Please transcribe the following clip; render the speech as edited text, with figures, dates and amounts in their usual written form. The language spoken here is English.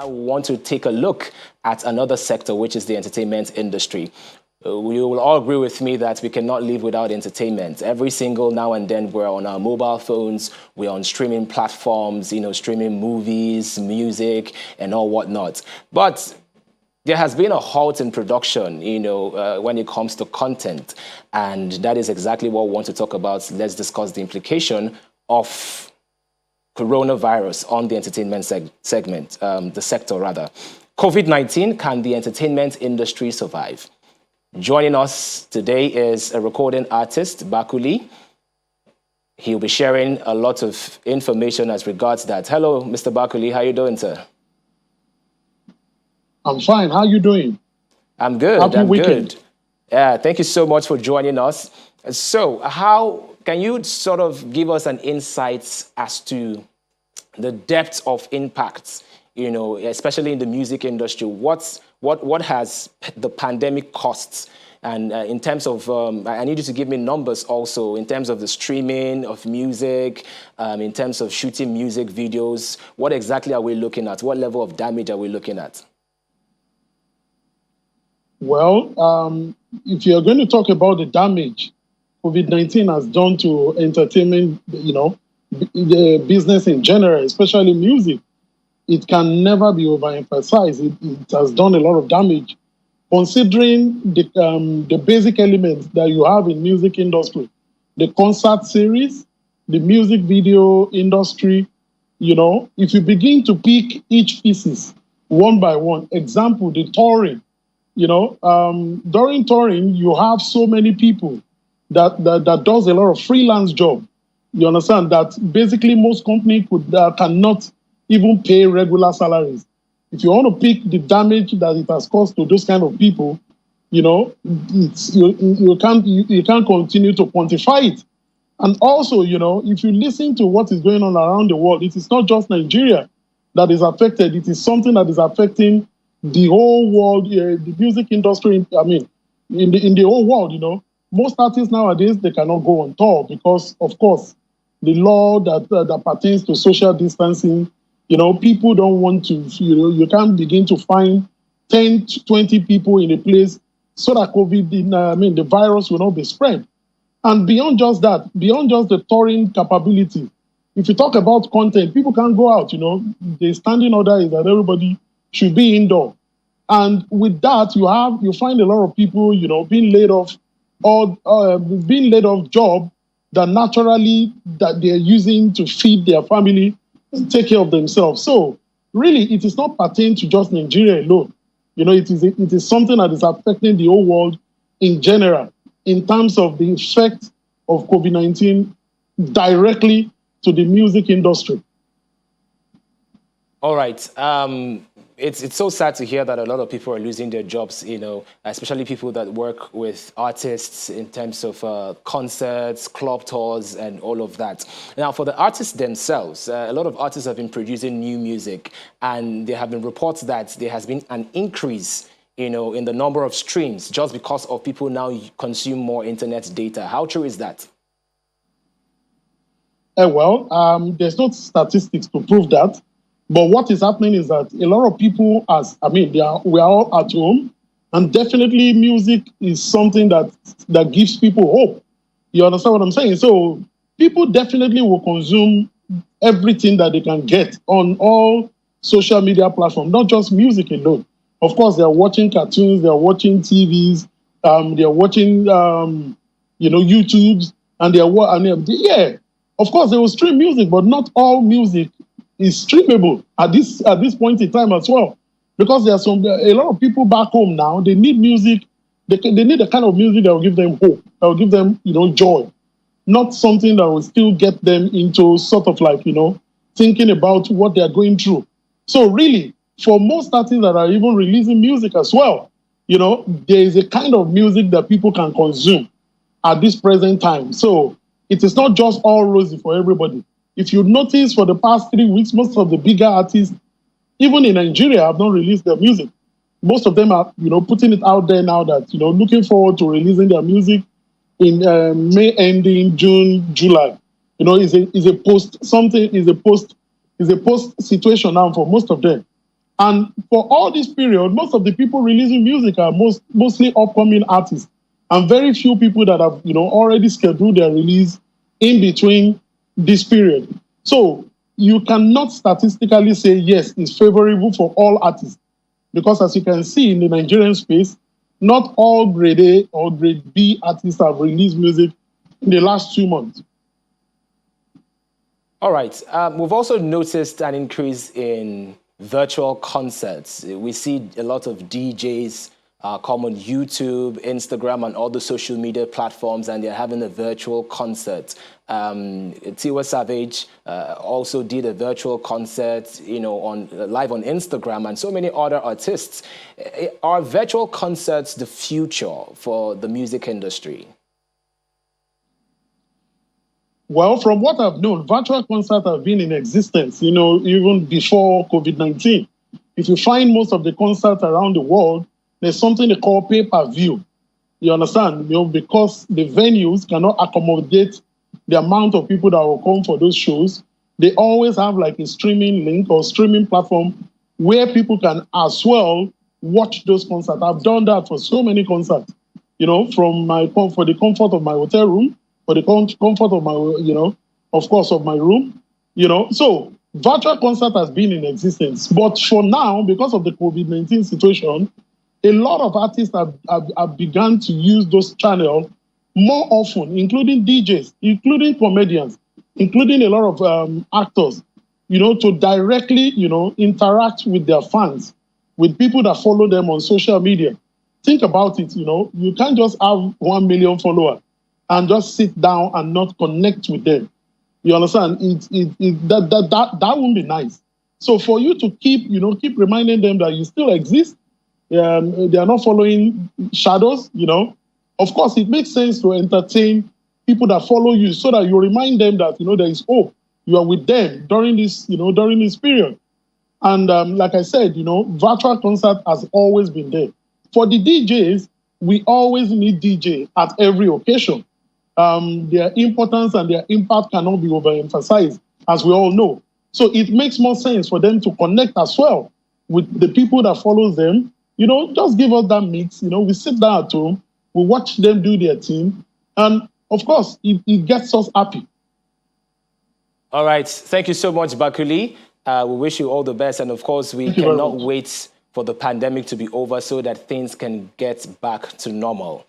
now want to take a look at another sector, which is the entertainment industry. You will all agree with me that we cannot live without entertainment. Every single now and then we're on our mobile phones, we're on streaming platforms, streaming movies, music, and all whatnot. But there has been a halt in production, when it comes to content. And that is exactly what we want to talk about. Let's discuss the implication of coronavirus on the entertainment segment, the sector rather. COVID-19, can the entertainment industry survive? Joining us today is a recording artist, Bankulli. He'll be sharing a lot of information as regards that. Hello, Mr. Bankulli. How are you doing, sir? I'm fine. How are you doing? I'm good. Happy weekend. Good. Yeah, thank you so much for joining us. So how can you sort of give us an insight as to the depth of impacts, especially in the music industry? What has the pandemic cost? And in terms of, I need you to give me numbers also, in terms of the streaming of music, in terms of shooting music videos. What exactly are we looking at? What level of damage are we looking at? Well, if you're going to talk about the damage COVID-19 has done to entertainment, the business in general, especially music, it can never be overemphasized. It has done a lot of damage, considering the basic elements that you have in music industry, the concert series, the music video industry. If you begin to pick each pieces one by one, example, the touring. During touring, you have so many people that does a lot of freelance job. You understand that basically most companies cannot even pay regular salaries. If you want to pick the damage that it has caused to those kind of people, you can't continue to quantify it. And also, if you listen to what is going on around the world, it is not just Nigeria that is affected. It is something that is affecting the whole world, the music industry. In the whole world, most artists nowadays, they cannot go on tour because, of course, the law that pertains to social distancing. People don't want to. You can't begin to find 10 to 20 people in a place so that the virus will not be spread. And beyond just that, beyond just the touring capability, if you talk about content, people can't go out. The standing order is that everybody should be indoor. And with that, you find a lot of people, being laid off job that naturally that they're using to feed their family and take care of themselves. So really, it is not pertaining to just Nigeria alone. It is something that is affecting the whole world in general in terms of the effect of COVID-19 directly to the music industry. All right. It's so sad to hear that a lot of people are losing their jobs, especially people that work with artists in terms of concerts, club tours, and all of that. Now, for the artists themselves, a lot of artists have been producing new music, and there have been reports that there has been an increase, in the number of streams just because of people now consume more internet data. How true is that? There's no statistics to prove that. But what is happening is that a lot of people, we are all at home, and definitely music is something that gives people hope. You understand what I'm saying? So people definitely will consume everything that they can get on all social media platforms, not just music alone. Of course, they are watching cartoons, they are watching TVs, they are watching, YouTubes, and of course, they will stream music, but not all music is streamable at this point in time as well, because there are a lot of people back home now. They need music. They need the kind of music that will give them hope, that will give them joy, not something that will still get them into sort of like thinking about what they are going through. So really, for most artists that are even releasing music as well, there is a kind of music that people can consume at this present time. So it is not just all rosy for everybody. If you notice, for the past 3 weeks, most of the bigger artists, even in Nigeria, have not released their music. Most of them are, putting it out there now that, looking forward to releasing their music in May ending, June, July. Is a post situation now for most of them. And for all this period, most of the people releasing music are mostly upcoming artists, and very few people that have already scheduled their release in between this period. So you cannot statistically say yes, it's favorable for all artists, because as you can see in the Nigerian space, not all grade A or grade B artists have released music in the last 2 months. All right. We've also noticed an increase in virtual concerts. We see a lot of DJs come on YouTube, Instagram, and all the social media platforms, and they're having a virtual concert. Tiwa Savage also did a virtual concert, on live on Instagram, and so many other artists. Are virtual concerts the future for the music industry? Well, from what I've known, virtual concerts have been in existence, even before COVID-19. If you find most of the concerts around the world, there's something they call pay-per-view. You understand? Because the venues cannot accommodate the amount of people that will come for those shows, they always have like a streaming link or streaming platform where people can as well watch those concerts. I've done that for so many concerts, from for the comfort of my hotel room, for the comfort of my, of course, of my room, So virtual concert has been in existence. But for now, because of the COVID-19 situation, a lot of artists have begun to use those channels more often, including DJs, including comedians, including a lot of actors, to directly, interact with their fans, with people that follow them on social media. Think about it, you can't just have 1 million followers and just sit down and not connect with them. You understand? That won't be nice. So for you to keep reminding them that you still exist, they are not following shadows, Of course, it makes sense to entertain people that follow you so that you remind them that, there is hope. You are with them during this, during this period. And like I said, virtual concert has always been there. For the DJs, we always need DJ at every occasion. Their importance and their impact cannot be overemphasized, as we all know. So it makes more sense for them to connect as well with the people that follows them. Just give us that mix. We sit down at home, we watch them do their thing, and of course, it gets us happy. All right. Thank you so much, Bankulli. We wish you all the best. And of course, we cannot wait for the pandemic to be over so that things can get back to normal.